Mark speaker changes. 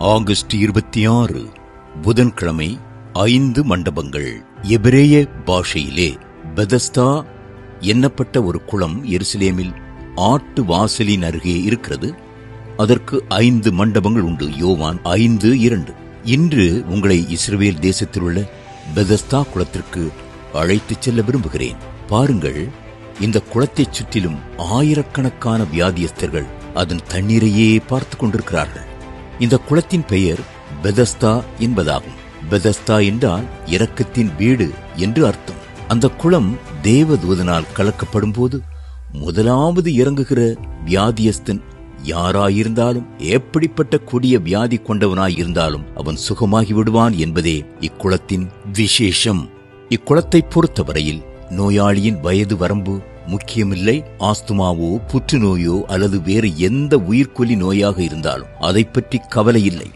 Speaker 1: August 26 புதன்கிழமை 5 மண்டபங்கள். எபிரேய பாஷையிலே பெதஸ்தா எண்ணப்பட்ட ஒரு குளம் எருசலேமில் ஆட்டு வாசலின் அருகே இருக்கிறது. அதற்கு 5 மண்டபங்கள் உண்டு. யோவான் 5:2. இன்று உங்களை இஸ்ரவேல் தேசத்தில் உள்ள பெதஸ்தா குளத்திற்கு அழைத்துச் செல்ல விரும்புகிறேன். பாருங்கள், இந்த குளத்தைச் சுற்றிலும் ஆயிரக்கணக்கான வியாதியஸ்தர்கள் அதன் தண்ணீரையே பார்த்து கொண்டிருக்கிறார்கள். இந்த குளத்தின் பெயர் பெதஸ்தா என்பதாகும். பெதஸ்தா என்றால் இரக்கத்தின் வீடு என்று அர்த்தம். அந்த குளம் தேவதூதனால் கலக்கப்படும் போது முதலாவது இறங்குகிற வியாதியஸ்தன் யாராயிருந்தாலும், எப்படிப்பட்ட கொடிய வியாதி கொண்டவனாயிருந்தாலும் அவன் சுகமாகி விடுவான் என்பதே இக்குளத்தின் விசேஷம். இக்குளத்தை பொறுத்தவரையில் நோயாளியின் வயது வரம்பு முக்கியமில்லை. ஆஸ்துமாவோ, புற்றுநோயோ அல்லது வேறு எந்த உயிர்கொல்லி நோயாக இருந்தாலும் அதை பற்றி கவலை இல்லை.